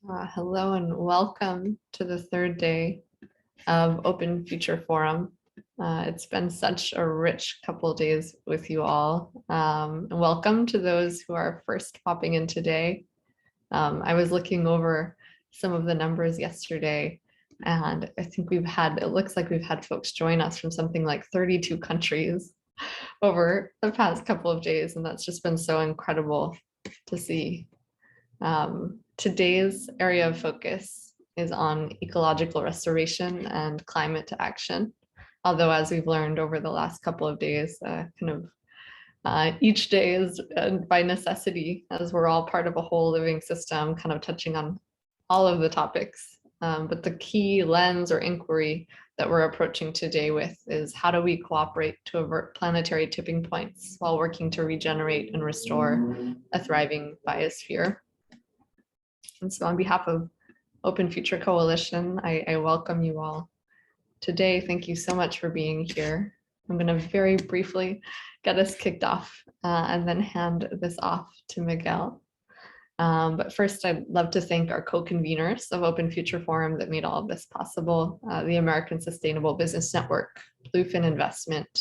Hello and welcome to the third day of Open Future Forum. It's been such a rich couple of days with you all. And welcome to those who are first popping in today. I was looking over some of the numbers yesterday, and I think it looks like we've had folks join us from something like 32 countries over the past couple of days, and that's just been so incredible to see. Today's area of focus is on ecological restoration and climate action. Although, as we've learned over the last couple of days, each day is by necessity, as we're all part of a whole living system, kind of touching on all of the topics. But the key lens or inquiry that we're approaching today with is how do we cooperate to avert planetary tipping points while working to regenerate and restore a thriving biosphere? And so on behalf of Open Future Coalition, I welcome you all today. Thank you so much for being here. I'm going to very briefly get us kicked off and then hand this off to Miguel. But first, I'd love to thank our co-conveners of Open Future Forum that made all of this possible, the American Sustainable Business Network, Bluefin Investment,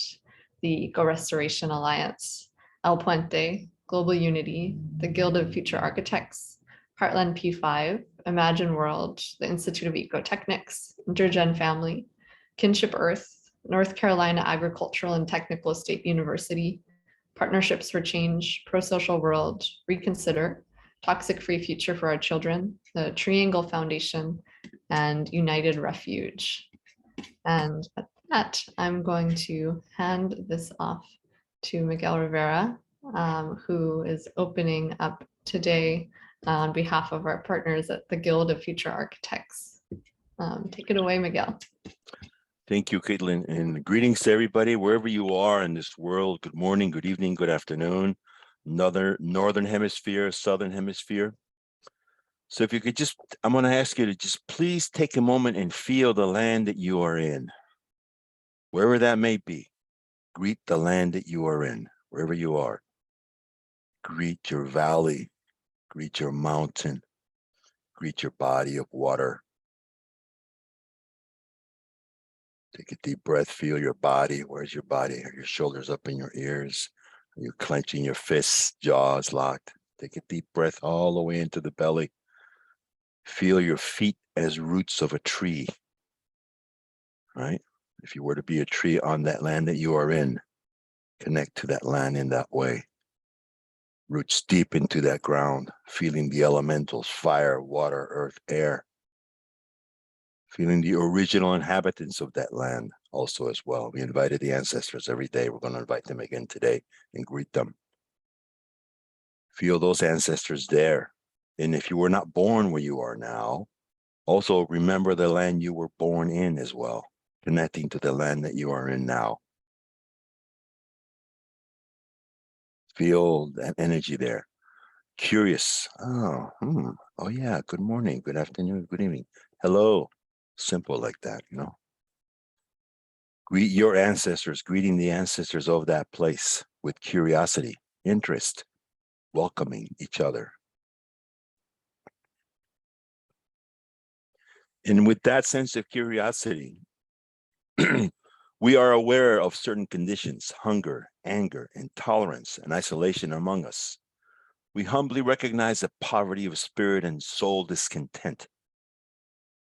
the Eco Restoration Alliance, El Puente, Global Unity, the Guild of Future Architects, Heartland P5, Imagine World, the Institute of Ecotechnics, Intergen Family, Kinship Earth, North Carolina Agricultural and Technical State University, Partnerships for Change, Pro-Social World, Reconsider, Toxic Free Future for Our Children, the Triangle Foundation, and United Refuge. And at that, I'm going to hand this off to Miguel Rivera, who is opening up today on behalf of our partners at the Guild of Future Architects. Take it away, Miguel. Thank you, Caitlin, and greetings to everybody, wherever you are in this world. Good morning, good evening, good afternoon, northern hemisphere, southern hemisphere. So if you could just, I'm going to ask you to just please take a moment and feel the land that you are in, wherever that may be. Greet the land that you are in, wherever you are. Greet your valley. Greet your mountain, greet your body of water. Take a deep breath, feel your body. Where's your body? Are your shoulders up in your ears? Are you clenching your fists, jaws locked? Take a deep breath all the way into the belly. Feel your feet as roots of a tree, right? If you were to be a tree on that land that you are in, connect to that land in that way. Roots deep into that ground, feeling the elementals, fire, water, earth, air. Feeling the original inhabitants of that land also as well. We invited the ancestors every day. We're going to invite them again today and greet them. Feel those ancestors there. And if you were not born where you are now, also remember the land you were born in as well, connecting to the land that you are in now. Feel that energy there. Curious. Oh yeah, good morning, good afternoon, good evening. Hello. Simple like that, you know. Greet your ancestors, greeting the ancestors of that place with curiosity, interest, welcoming each other. And with that sense of curiosity, we are aware of certain conditions, hunger, anger, intolerance, and isolation among us. We humbly recognize the poverty of spirit and soul discontent.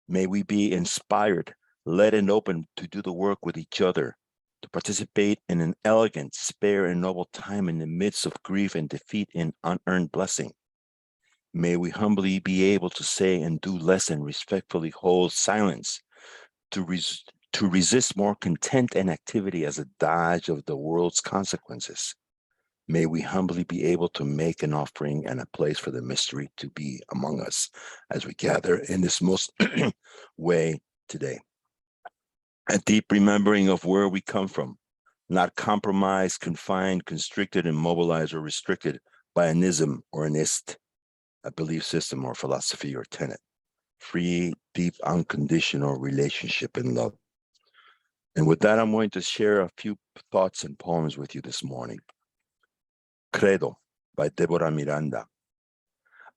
May we be inspired, led, and open to do the work with each other, to participate in an elegant, spare, and noble time in the midst of grief and defeat and unearned blessing. May we humbly be able to say and do less and respectfully hold silence, to resist more content and activity as a dodge of the world's consequences. May we humbly be able to make an offering and a place for the mystery to be among us as we gather in this most way today. A deep remembering of where we come from, not compromised, confined, constricted, immobilized, or restricted by an ism or an ist, a belief system or philosophy or tenet. Free, deep, unconditional relationship and love. And with that, I'm going to share a few thoughts and poems with you this morning. Credo by Deborah Miranda.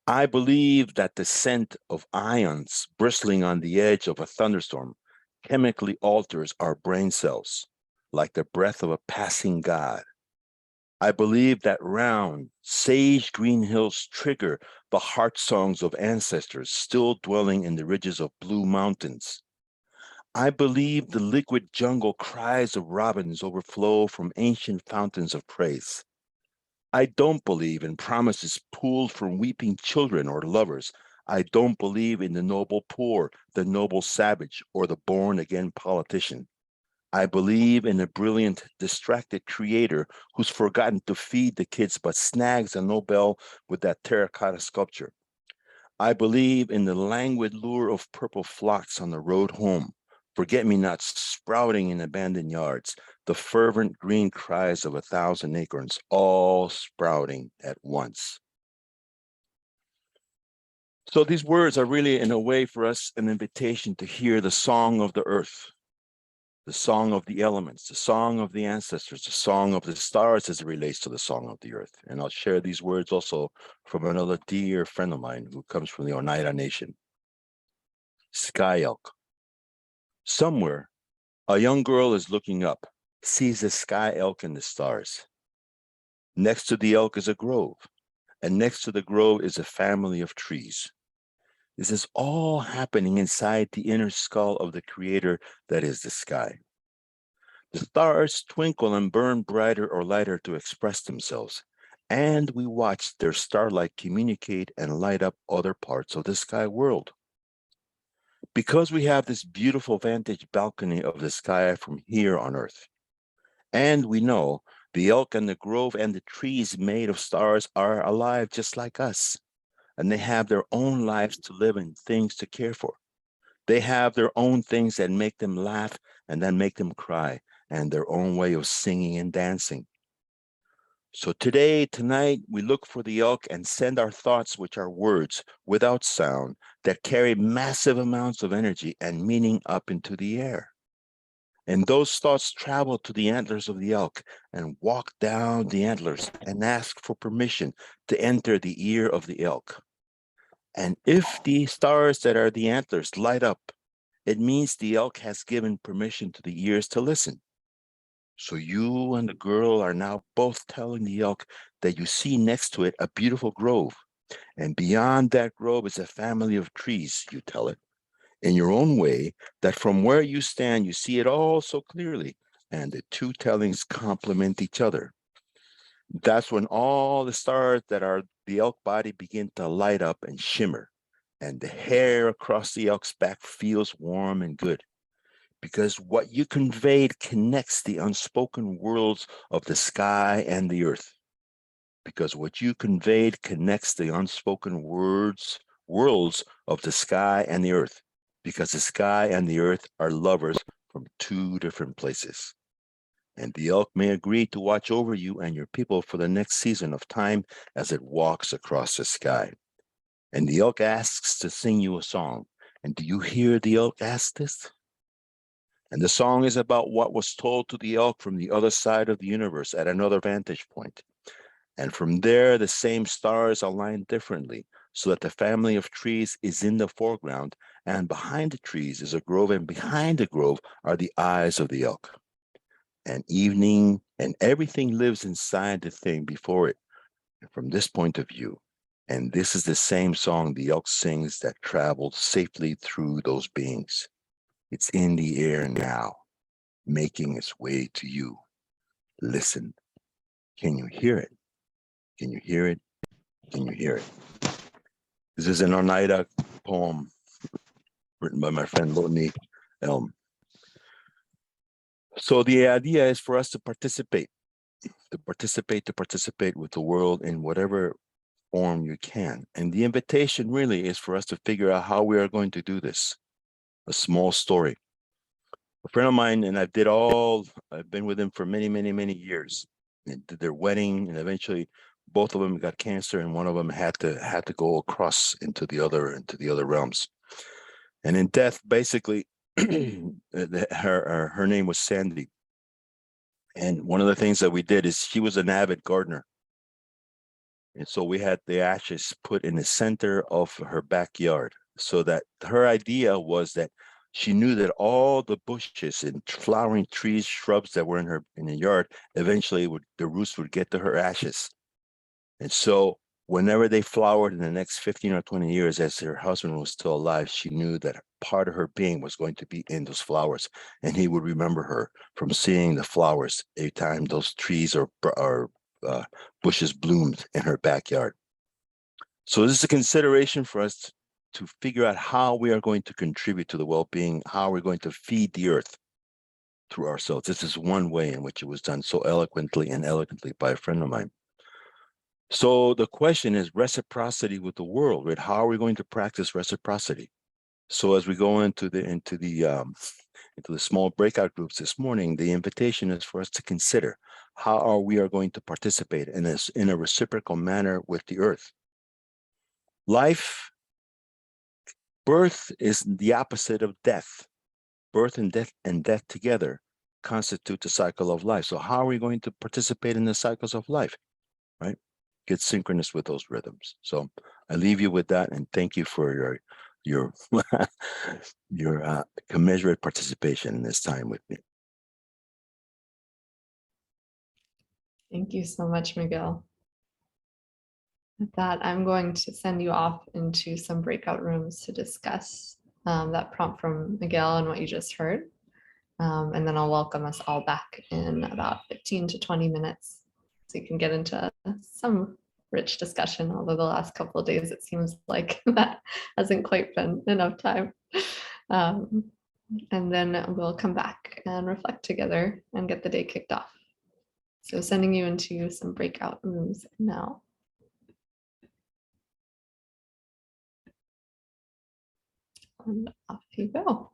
I believe that the scent of ions bristling on the edge of a thunderstorm chemically alters our brain cells like the breath of a passing god. I believe that round, sage green hills trigger the heart songs of ancestors still dwelling in the ridges of blue mountains. I believe the liquid jungle cries of robins overflow from ancient fountains of praise. I don't believe in promises pulled from weeping children or lovers. I don't believe in the noble poor, the noble savage, or the born again politician. I believe in a brilliant, distracted creator who's forgotten to feed the kids but snags a Nobel with that terracotta sculpture. I believe in the languid lure of purple phlox on the road home, forget-me-nots sprouting in abandoned yards, the fervent green cries of 1,000 acorns, all sprouting at once. So these words are really, in a way, for us, an invitation to hear the song of the earth, the song of the elements, the song of the ancestors, the song of the stars as it relates to the song of the earth. And I'll share these words also from another dear friend of mine who comes from the Oneida Nation. Sky elk. Somewhere, a young girl is looking up, sees a sky elk in the stars. Next to the elk is a grove, and next to the grove is a family of trees. This is all happening inside the inner skull of the creator that is the sky. The stars twinkle and burn brighter or lighter to express themselves, and we watch their starlight communicate and light up other parts of the sky world. Because we have this beautiful vantage balcony of the sky from here on Earth, and we know the elk and the grove and the trees made of stars are alive just like us, and they have their own lives to live and things to care for. They have their own things that make them laugh and then make them cry, and their own way of singing and dancing. So today, tonight, we look for the elk and send our thoughts, which are words without sound, that carry massive amounts of energy and meaning up into the air. And those thoughts travel to the antlers of the elk and walk down the antlers and ask for permission to enter the ear of the elk. And if the stars that are the antlers light up, it means the elk has given permission to the ears to listen. So you and the girl are now both telling the elk that you see next to it a beautiful grove. And beyond that grove is a family of trees, you tell it, in your own way, that from where you stand, you see it all so clearly. And the two tellings complement each other. That's when all the stars that are the elk body begin to light up and shimmer. And the hair across the elk's back feels warm and good, because what you conveyed connects the unspoken worlds of the sky and the earth. Because what you conveyed connects the unspoken worlds of the sky and the earth. Because the sky and the earth are lovers from two different places. And the elk may agree to watch over you and your people for the next season of time as it walks across the sky. And the elk asks to sing you a song. And do you hear the elk ask this? And the song is about what was told to the elk from the other side of the universe at another vantage point. And from there, the same stars align differently, so that the family of trees is in the foreground, and behind the trees is a grove, and behind the grove are the eyes of the elk. And evening, and everything lives inside the thing before it, from this point of view. And this is the same song the elk sings that traveled safely through those beings. It's in the air now, making its way to you. Listen. Can you hear it? Can you hear it? Can you hear it? This is an Oneida poem written by my friend Lotney Elm. So the idea is for us to participate with the world in whatever form you can. And the invitation really is for us to figure out how we are going to do this. A small story. A friend of mine, and I've been with him for many, many, many years. And did their wedding, and eventually both of them got cancer, and one of them had to go across into the other realms. And in death, basically, her name was Sandy. And one of the things that we did is she was an avid gardener. And so we had the ashes put in the center of her backyard, so that her idea was that she knew that all the bushes and flowering trees, shrubs that were in the yard, eventually the roots would get to her ashes. And so whenever they flowered in the next 15 or 20 years, as her husband was still alive, she knew that part of her being was going to be in those flowers. And he would remember her from seeing the flowers every time those trees or bushes bloomed in her backyard. So this is a consideration for us to figure out how we are going to contribute to the well-being, how we're going to feed the earth through ourselves. This is one way in which it was done so eloquently and elegantly by a friend of mine. So the question is reciprocity with the world, right? How are we going to practice reciprocity? So as we go into the small breakout groups this morning, the invitation is for us to consider how we are going to participate in this in a reciprocal manner with the earth. Birth is the opposite of death. Birth and death together constitute the cycle of life. So how are we going to participate in the cycles of life, right? Get synchronous with those rhythms. So I leave you with that, and thank you for your commensurate participation in this time with me. Thank you so much, Miguel. With that, I'm going to send you off into some breakout rooms to discuss that prompt from Miguel and what you just heard. And then I'll welcome us all back in about 15 to 20 minutes so you can get into some rich discussion, although the last couple of days it seems like that hasn't quite been enough time. And then we'll come back and reflect together and get the day kicked off. So sending you into some breakout rooms now. And off you go.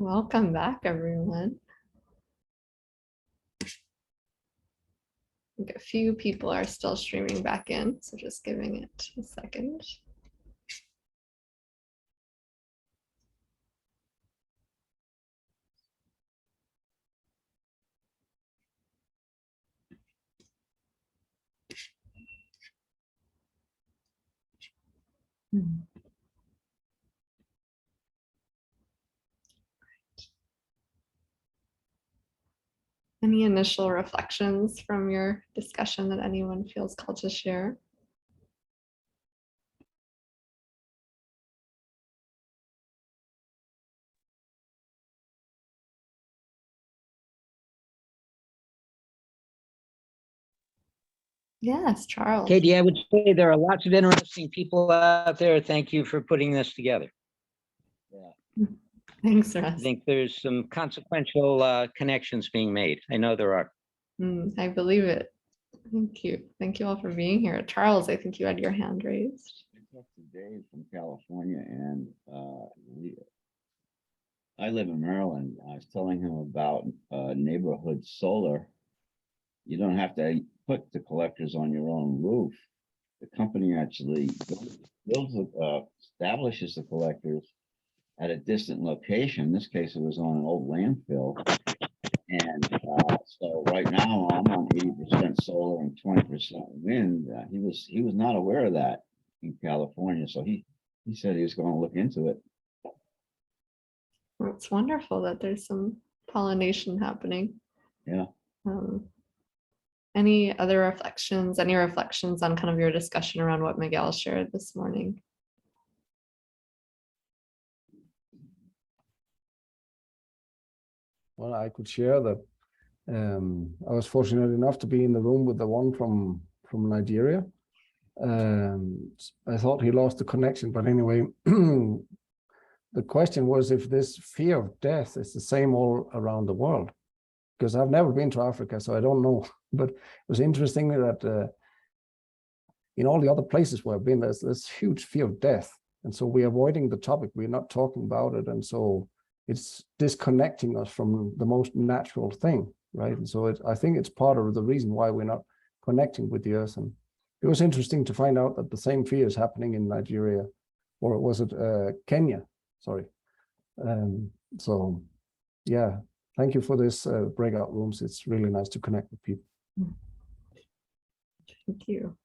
Welcome back, everyone. I think a few people are still streaming back in, so just giving it a second. Any initial reflections from your discussion that anyone feels called to share? Yes, Charles. Katie, I would say there are lots of interesting people out there. Thank you for putting this together. Yeah. Thanks, I Russ. think there's some consequential connections being made. I know there are. I believe it. Thank you. Thank you all for being here. Charles, I think you had your hand raised. I talked to Dave from California, and I live in Maryland. I was telling him about neighborhood solar. You don't have to put the collectors on your own roof. The company actually establishes the collectors at a distant location. In this case, it was on an old landfill. And so right now I'm on 80% solar and 20% wind. He was not aware of that in California. So he said he was going to look into it. Well, it's wonderful that there's some pollination happening. Yeah. Any other reflections? Any reflections on kind of your discussion around what Miguel shared this morning? Well, I could share that I was fortunate enough to be in the room with the one from Nigeria. I thought he lost the connection, but anyway, the question was if this fear of death is the same all around the world, because I've never been to Africa, so I don't know. But it was interesting that in all the other places where I've been, there's this huge fear of death. And so we're avoiding the topic, we're not talking about it. And so it's disconnecting us from the most natural thing. right? And so I think it's part of the reason why we're not connecting with the earth. And it was interesting to find out that the same fear is happening in Nigeria, or was it Kenya? Sorry. So yeah, thank you for this breakout rooms. It's really nice to connect with people. Thank you.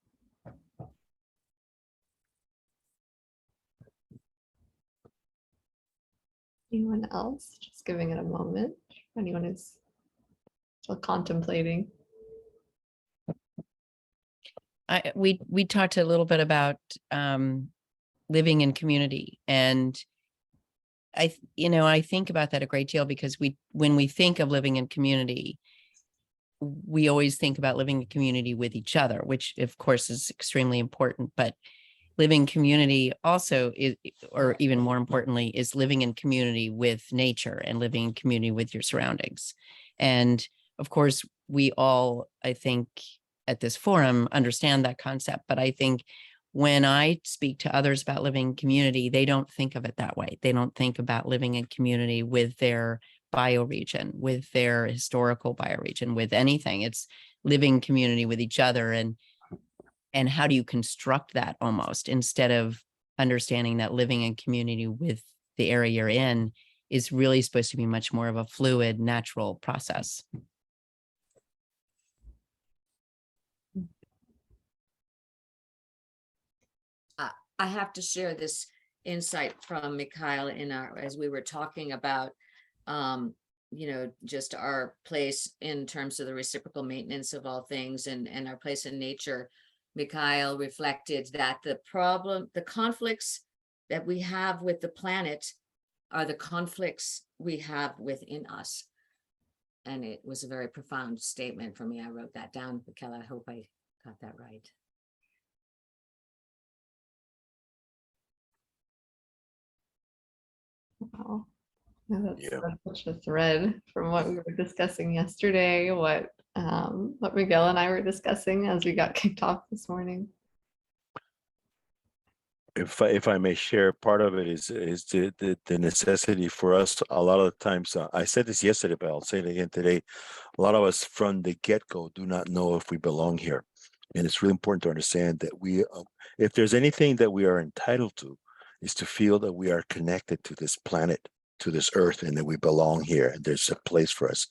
Anyone else? Just giving it a moment. If anyone is still contemplating. We talked a little bit about living in community, and I think about that a great deal, because when we think of living in community, we always think about living in community with each other, which of course is extremely important, but living community also is, or even more importantly, is living in community with nature and living in community with your surroundings. And of course, we all, I think, at this forum understand that concept, but I think when I speak to others about living in community, they don't think of it that way. They don't think about living in community with their bioregion, with their historical bioregion, with anything. It's living community with each other, and how do you construct that, almost, instead of understanding that living in community with the area you're in is really supposed to be much more of a fluid, natural process. I have to share this insight from Mikhail as we were talking about, just our place in terms of the reciprocal maintenance of all things, and our place in nature. Mikhail reflected that the conflicts that we have with the planet are the conflicts we have within us. And it was a very profound statement for me. I wrote that down, Mikhail. I hope I got that right. Wow. Yeah, that's Yeah. such a thread from what we were discussing yesterday, what Miguel and I were discussing as we got kicked off this morning. If I may share, part of it is the necessity for us. A lot of times, I said this yesterday, but I'll say it again today. A lot of us from the get-go do not know if we belong here, and it's really important to understand that if there's anything that we are entitled to, is to feel that we are connected to this planet, to this earth, and that we belong here, and there's a place for us.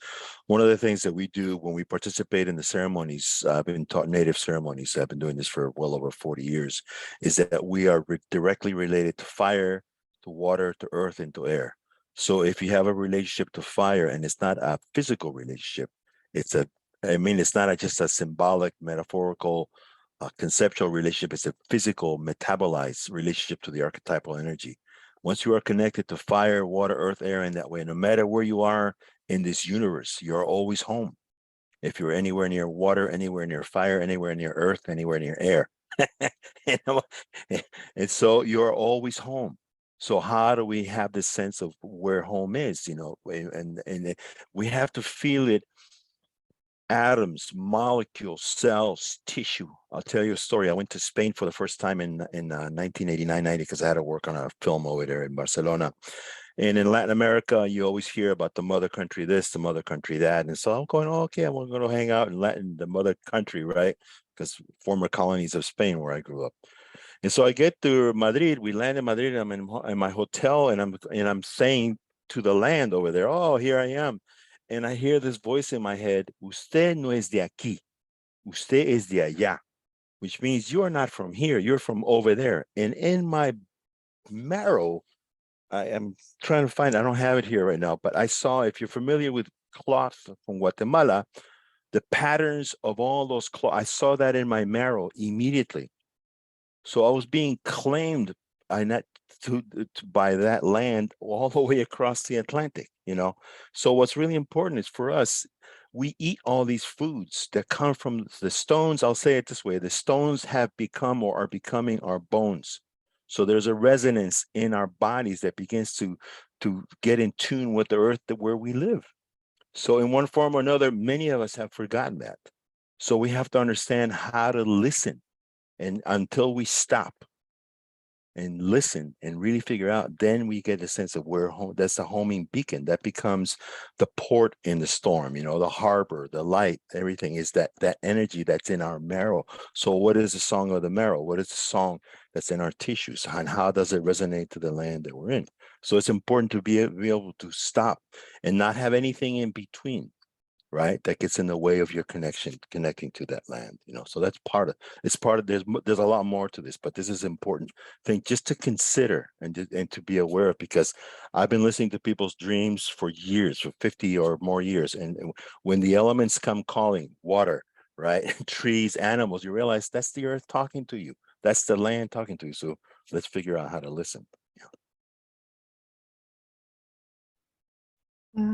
One of the things that we do when we participate in the ceremonies, I've been taught native ceremonies, I've been doing this for well over 40 years, is that we are directly related to fire, to water, to earth, and to air. So if you have a relationship to fire, and it's not a physical relationship, it's not just a symbolic, metaphorical, conceptual relationship, it's a physical, metabolized relationship to the archetypal energy. Once you are connected to fire, water, earth, air in that way, no matter where you are in this universe, you're always home. If you're anywhere near water, anywhere near fire, anywhere near earth, anywhere near air. And so you're always home. So how do we have this sense of where home is, and we have to feel it. Atoms, molecules, cells, tissue. I'll tell you a story. I went to Spain for the first time in 1989, 90, because I had to work on a film over there in Barcelona. And in Latin America, you always hear about the mother country this, the mother country that. And so I'm going, okay, I'm going to hang out in Latin, the mother country, right? Because former colonies of Spain, where I grew up. And so I get to Madrid. We land in Madrid. I'm in my hotel, and I'm saying to the land over there, oh, here I am. And I hear this voice in my head, usted no es de aquí, usted es de allá, which means you are not from here, you're from over there. And in my marrow, I am trying to find, I don't have it here right now, but I saw, if you're familiar with cloth from Guatemala, the patterns of all those cloth, I saw that in my marrow immediately. So I was being claimed by that land all the way across the Atlantic, So what's really important is for us, we eat all these foods that come from the stones. I'll say it this way, the stones have become or are becoming our bones. So there's a resonance in our bodies that begins to get in tune with the earth where we live. So in one form or another, many of us have forgotten that. So we have to understand how to listen. And until we stop, and listen and really figure out, then we get a sense of where home, that's the homing beacon that becomes the port in the storm, you know, the harbor, the light, everything is that energy that's in our marrow. So what is the song of the marrow? What is the song that's in our tissues, and how does it resonate to the land that we're in? So it's important to be able to stop and not have anything in between, right? That gets in the way of your connecting to that land, you know. So that's part of, it's part of, there's a lot more to this, but this is an important thing just to consider and to be aware of, because I've been listening to people's dreams for years, for 50 or more years. And when the elements come calling, water, right? Trees, animals, you realize that's the earth talking to you. That's the land talking to you. So let's figure out how to listen.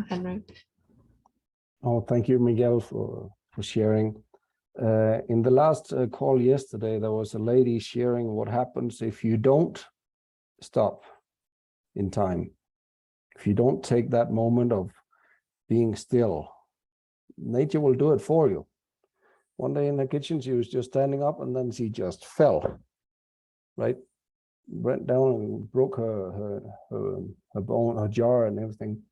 Henrik. Oh, thank you, Miguel, for sharing. In the last call yesterday, there was a lady sharing what happens if you don't stop in time. If you don't take that moment of being still, nature will do it for you. One day in the kitchen, she was just standing up and then she just fell, right? Went down and broke her bone, her jaw and everything.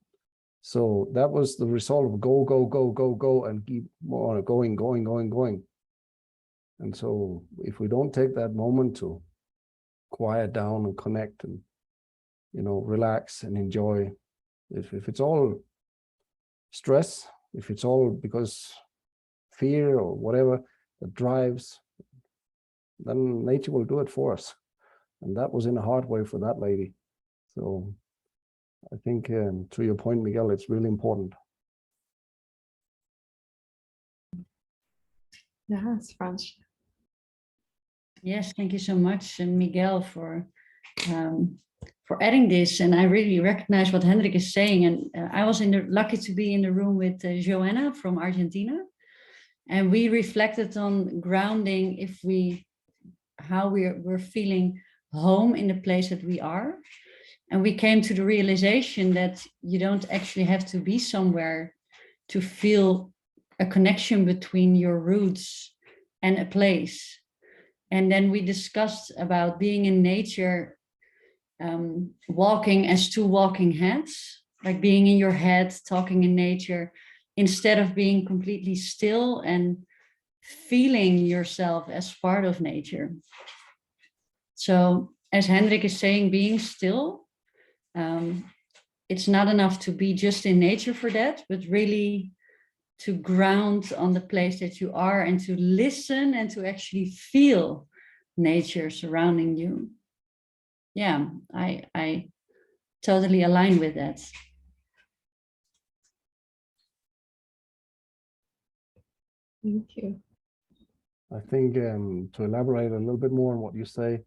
So that was the result of go, go, go, go, go, and keep on going. And so if we don't take that moment to quiet down and connect and, you know, relax and enjoy, if it's all stress, if it's all because fear or whatever that drives, then nature will do it for us. And that was in a hard way for that lady. So I think to your point, Miguel, it's really important. Yes, Franz. Yes, thank you so much, and Miguel, for adding this. And I really recognize what Hendrik is saying. And I was lucky to be in the room with Joanna from Argentina, and we reflected on grounding. How we're feeling home in the place that we are. And we came to the realization that you don't actually have to be somewhere to feel a connection between your roots and a place. And then we discussed about being in nature, walking as two walking heads, like being in your head, talking in nature, instead of being completely still and feeling yourself as part of nature. So as Hendrik is saying, being still, it's not enough to be just in nature for that, but really to ground on the place that you are and to listen and to actually feel nature surrounding you. Yeah, I totally align with that. Thank you. I think to elaborate a little bit more on what you say,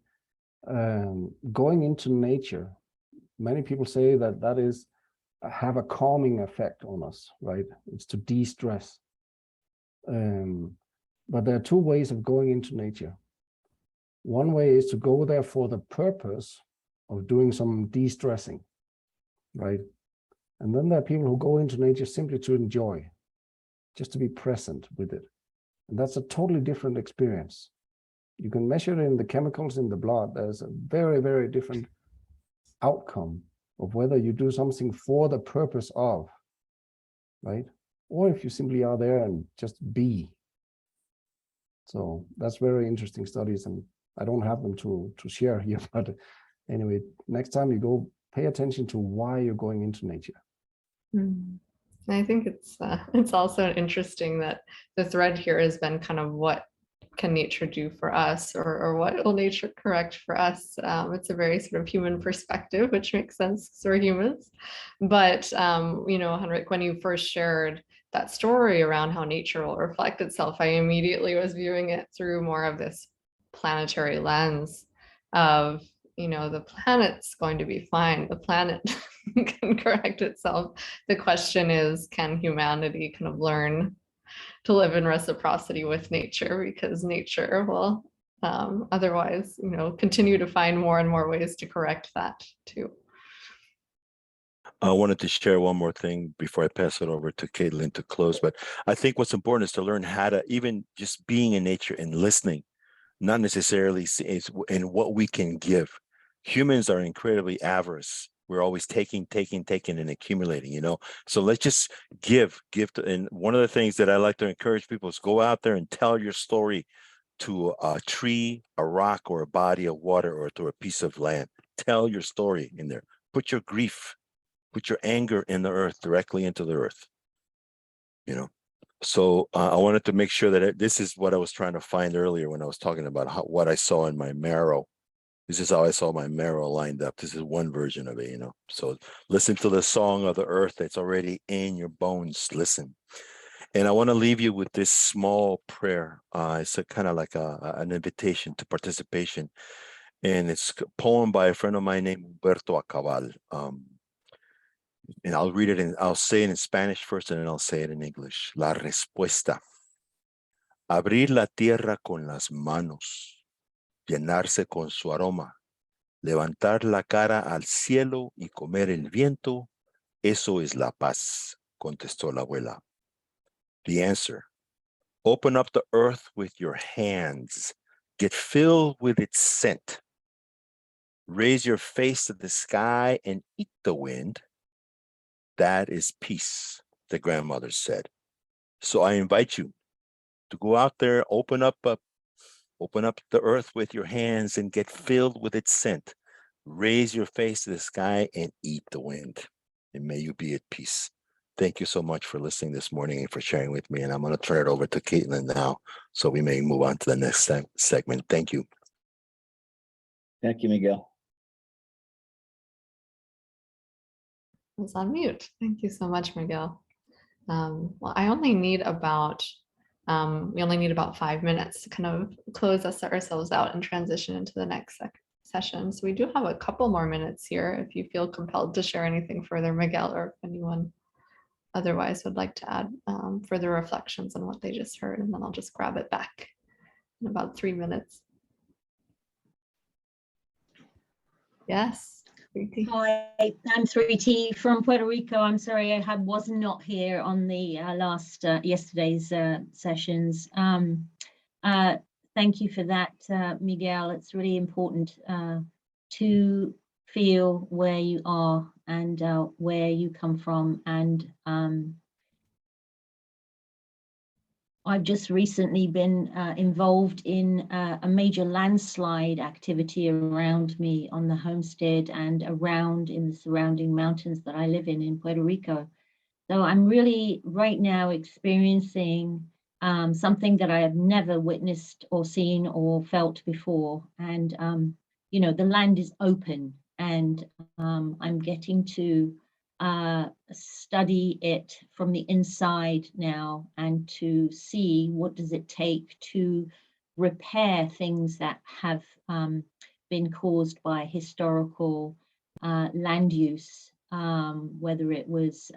going into nature, many people say that is have a calming effect on us, right? It's to de-stress. But there are two ways of going into nature. One way is to go there for the purpose of doing some de-stressing, right? And then there are people who go into nature simply to enjoy, just to be present with it. And that's a totally different experience. You can measure it in the chemicals in the blood. There's a very, very different outcome of whether you do something for the purpose of, right? Or if you simply are there and just be. So that's very interesting studies, and I don't have them to share here, but anyway, next time you go, pay attention to why you're going into nature. I think it's also interesting that the thread here has been kind of what can nature do for us, or what will nature correct for us. It's a very sort of human perspective, which makes sense because we're humans. But you know, Henrik, when you first shared that story around how nature will reflect itself, I immediately was viewing it through more of this planetary lens of, you know, the planet's going to be fine. The planet can correct itself. The question is, can humanity kind of learn to live in reciprocity with nature, because nature will otherwise, you know, continue to find more and more ways to correct that too. I wanted to share one more thing before I pass it over to Caitlin to close, but I think what's important is to learn how to, even just being in nature and listening, not necessarily is in what we can give, Humans are incredibly avarice. We're always taking, and accumulating, So let's just give. And one of the things that I like to encourage people is go out there and tell your story to a tree, a rock, or a body of water, or to a piece of land. Tell your story in there. Put your grief, put your anger in the earth, directly into the earth. So I wanted to make sure that this is what I was trying to find earlier when I was talking about what I saw in my marrow. This is how I saw my marrow lined up. This is one version of it, So listen to the song of the earth that's already in your bones. Listen. And I want to leave you with this small prayer. It's a kind of like an invitation to participation. And it's a poem by a friend of mine named Humberto Acabal. And I'll read it I'll say it in Spanish first, and then I'll say it in English. La respuesta. Abrir la tierra con las manos, llenarse con su aroma, levantar la cara al cielo y comer el viento, eso es la paz, contestó la abuela. The answer. Open up the earth with your hands. Get filled with its scent. Raise your face to the sky and eat the wind. That is peace, the grandmother said. So I invite you to go out there, open up the earth with your hands and get filled with its scent. Raise your face to the sky and eat the wind. And may you be at peace. Thank you so much for listening this morning and for sharing with me. And I'm going to turn it over to Caitlin now, so we may move on to the next segment. Thank you. Thank you, Miguel. I was on mute. Thank you so much, Miguel. Well, I only need about, we only need about 5 minutes to kind of close ourselves out and transition into the next session. So we do have a couple more minutes here if you feel compelled to share anything further, Miguel, or if anyone otherwise would like to add further reflections on what they just heard, and then I'll just grab it back in about 3 minutes. Yes. Hi, I'm 3T from Puerto Rico. I'm sorry I was not here on the yesterday's sessions. Thank you for that, Miguel. It's really important to feel where you are and where you come from. And I've just recently been involved in a major landslide activity around me on the homestead and around in the surrounding mountains that I live in Puerto Rico. So I'm really right now experiencing something that I have never witnessed or seen or felt before. And, the land is open, and I'm getting to study it from the inside now, and to see what does it take to repair things that have been caused by historical land use, whether it was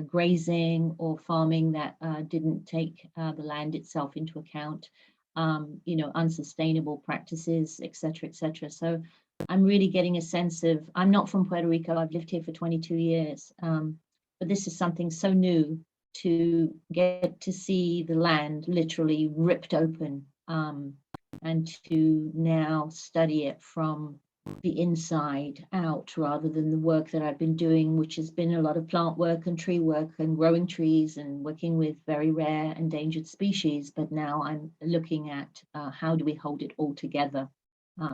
grazing or farming that didn't take the land itself into account, unsustainable practices, etc., etc. So I'm really getting a sense of, I'm not from Puerto Rico, I've lived here for 22 years, but this is something so new to get to see the land literally ripped open, and to now study it from the inside out, rather than the work that I've been doing, which has been a lot of plant work and tree work and growing trees and working with very rare endangered species. But now I'm looking at how do we hold it all together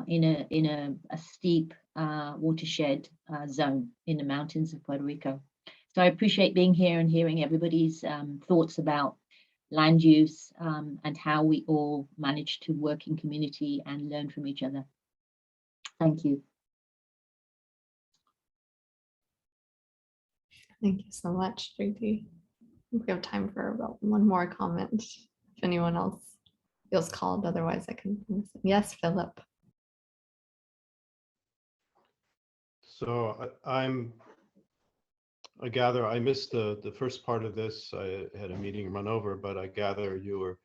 in a steep watershed zone in the mountains of Puerto Rico. So I appreciate being here and hearing everybody's thoughts about land use and how we all manage to work in community and learn from each other. Thank you. Thank you so much, JD. I think we have time for about one more comment. If anyone else feels called, otherwise I can listen. Yes, Philip. So I gather I missed the first part of this. I had a meeting run over, but I gather you were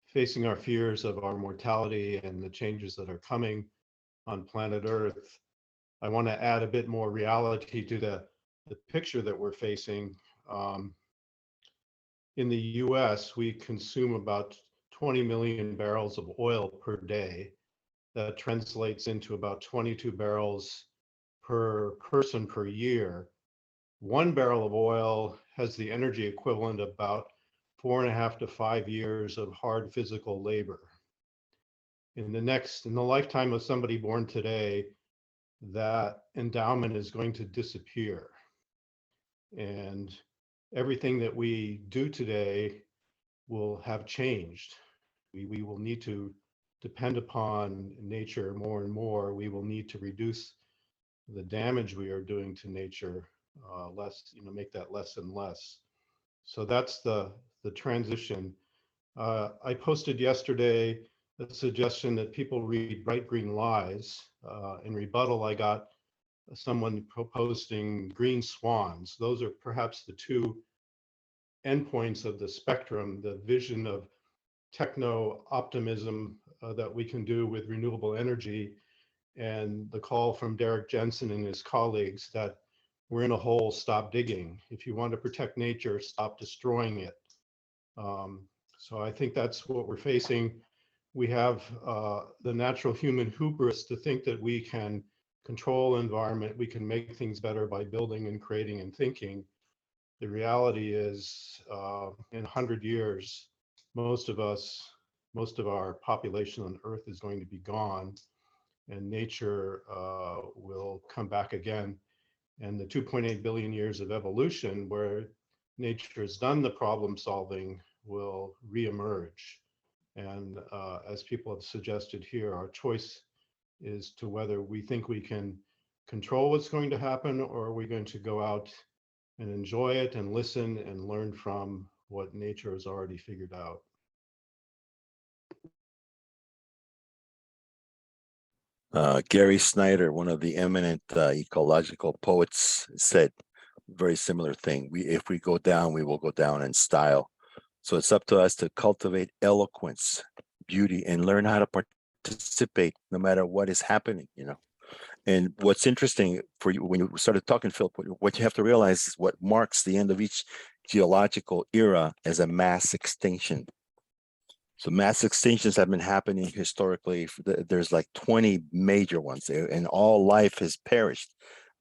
facing our fears of our mortality and the changes that are coming on planet Earth. I want to add a bit more reality to the picture that we're facing. In the US, we consume about 20 million barrels of oil per day. that translates into about 22 barrels per person per year. 1 barrel of oil has the energy equivalent of about 4.5 to 5 years of hard physical labor. In the lifetime of somebody born today, that endowment is going to disappear. And everything that we do today will have changed. We will need to depend upon nature more and more. We will need to reduce the damage we are doing to nature make that less and less. So that's the transition. I posted yesterday a suggestion that people read Bright Green Lies. In rebuttal, I got someone proposing Green Swans. Those are perhaps the two endpoints of the spectrum, the vision of techno optimism that we can do with renewable energy, and the call from Derek Jensen and his colleagues that we're in a hole, stop digging. If you want to protect nature, stop destroying it. So I think that's what we're facing. We have the natural human hubris to think that we can control environment, we can make things better by building and creating and thinking. The reality is in 100 years, most of our population on Earth is going to be gone, and nature will come back again. And the 2.8 billion years of evolution where nature has done the problem solving will reemerge. And as people have suggested here, our choice is to whether we think we can control what's going to happen, or are we going to go out and enjoy it and listen and learn from what nature has already figured out. Gary Snyder, one of the eminent ecological poets, said a very similar thing. If we go down, we will go down in style. So it's up to us to cultivate eloquence, beauty, and learn how to participate no matter what is happening, And what's interesting for you, when you started talking, Philip, what you have to realize is what marks the end of each geological era as a mass extinction. So mass extinctions have been happening historically. There's like 20 major ones, and all life has perished,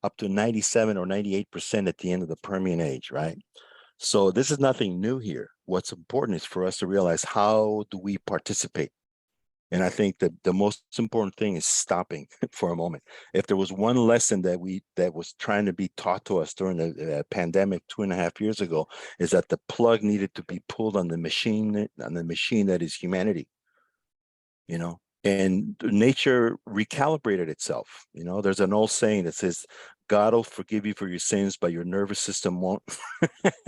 up to 97 or 98% at the end of the Permian age, right? So this is nothing new here. What's important is for us to realize, how do we participate? And I think that the most important thing is stopping for a moment. If there was one lesson that was trying to be taught to us during the pandemic 2.5 years ago, is that the plug needed to be pulled on the machine that is humanity. And nature recalibrated itself. There's an old saying that says, God will forgive you for your sins, but your nervous system won't.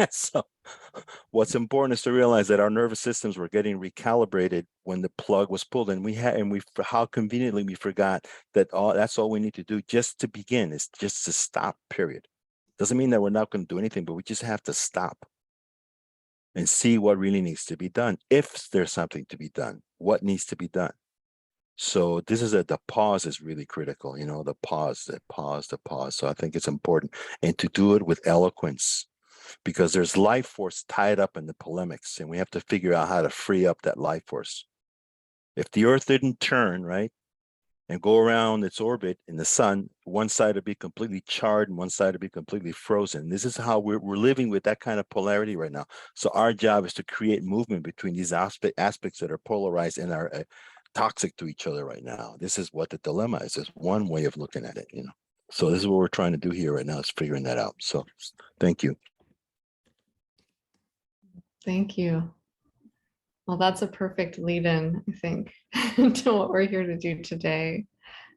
So what's important is to realize that our nervous systems were getting recalibrated when the plug was pulled, and how conveniently we forgot that that's all we need to do just to begin, is just to stop, period. Doesn't mean that we're not going to do anything, but we just have to stop and see what really needs to be done. If there's something to be done, what needs to be done. So this is the pause is really critical, the pause. So I think it's important, and to do it with eloquence, because there's life force tied up in the polemics, and we have to figure out how to free up that life force. If the Earth didn't turn, right, and go around its orbit in the sun, one side would be completely charred and one side would be completely frozen. This is how we're living with that kind of polarity right now. So our job is to create movement between these aspects that are polarized and are toxic to each other right now. This is what the dilemma is. There's one way of looking at it, So this is what we're trying to do here right now, is figuring that out. So thank you. Thank you. Well, that's a perfect lead-in, I think, to what we're here to do today.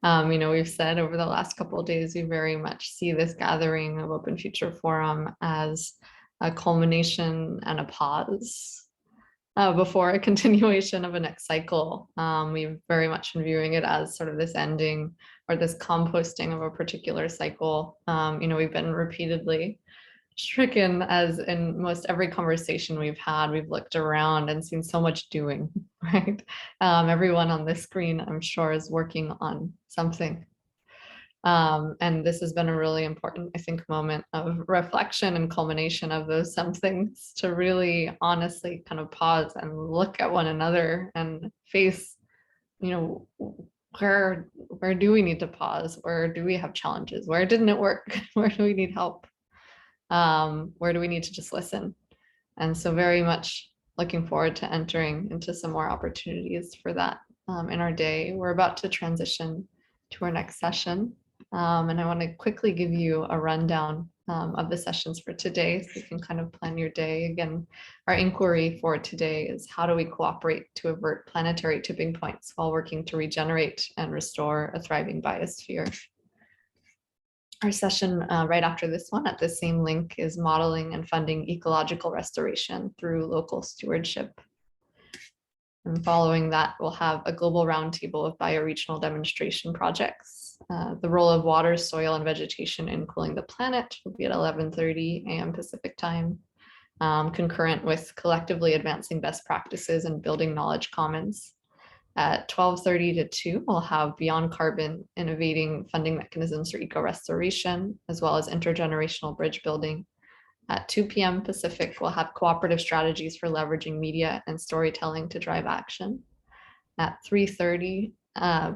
We've said over the last couple of days, we very much see this gathering of Open Future Forum as a culmination and a pause before a continuation of a next cycle. We've very much been viewing it as sort of this ending or this composting of a particular cycle. We've been repeatedly stricken, as in most every conversation we've had, we've looked around and seen so much doing, right? Everyone on this screen, I'm sure, is working on something. And this has been a really important, I think, moment of reflection and culmination of those somethings, to really honestly kind of pause and look at one another and face, where do we need to pause? Where do we have challenges? Where didn't it work? Where do we need help? Where do we need to just listen? And so very much looking forward to entering into some more opportunities for that in our day. We're about to transition to our next session. And I want to quickly give you a rundown of the sessions for today so you can kind of plan your day. Again, our inquiry for today is how do we cooperate to avert planetary tipping points while working to regenerate and restore a thriving biosphere. Our session right after this one at the same link is modeling and funding ecological restoration through local stewardship. And following that, we'll have a global roundtable of bioregional demonstration projects. The role of water, soil, and vegetation in cooling the planet will be at 11:30 a.m. Pacific time, concurrent with collectively advancing best practices and building knowledge commons. At 12:30 to 2, we'll have Beyond Carbon, innovating funding mechanisms for eco-restoration, as well as intergenerational bridge building. At 2 p.m. Pacific, we'll have cooperative strategies for leveraging media and storytelling to drive action. At 3:30,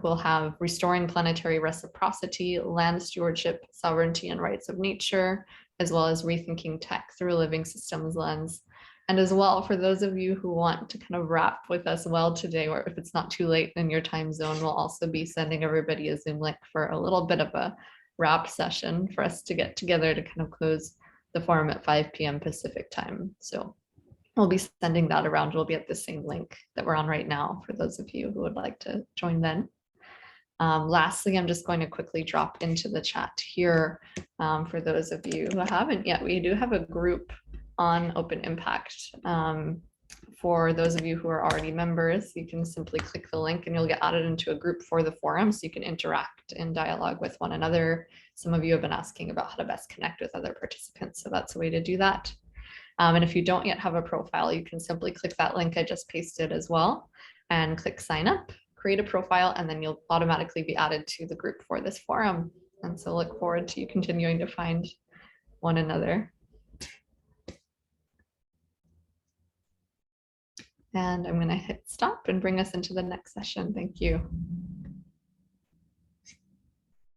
we'll have restoring planetary reciprocity, land stewardship, sovereignty, and rights of nature, as well as rethinking tech through a living systems lens. And as well, for those of you who want to kind of wrap with us well today, or if it's not too late in your time zone, we'll also be sending everybody a Zoom link for a little bit of a wrap session for us to get together to kind of close the forum at 5 p.m. Pacific time. So we'll be sending that around. We'll be at the same link that we're on right now for those of you who would like to join then. Lastly, I'm just going to quickly drop into the chat here for those of you who haven't yet. We do have a group on Open Impact. For those of you who are already members, you can simply click the link and you'll get added into a group for the forum so you can interact and dialogue with one another. Some of you have been asking about how to best connect with other participants, so that's a way to do that. And if you don't yet have a profile, you can simply click that link I just pasted as well and click sign up, create a profile, and then you'll automatically be added to the group for this forum. And so look forward to you continuing to find one another. And I'm going to hit stop and bring us into the next session. Thank you.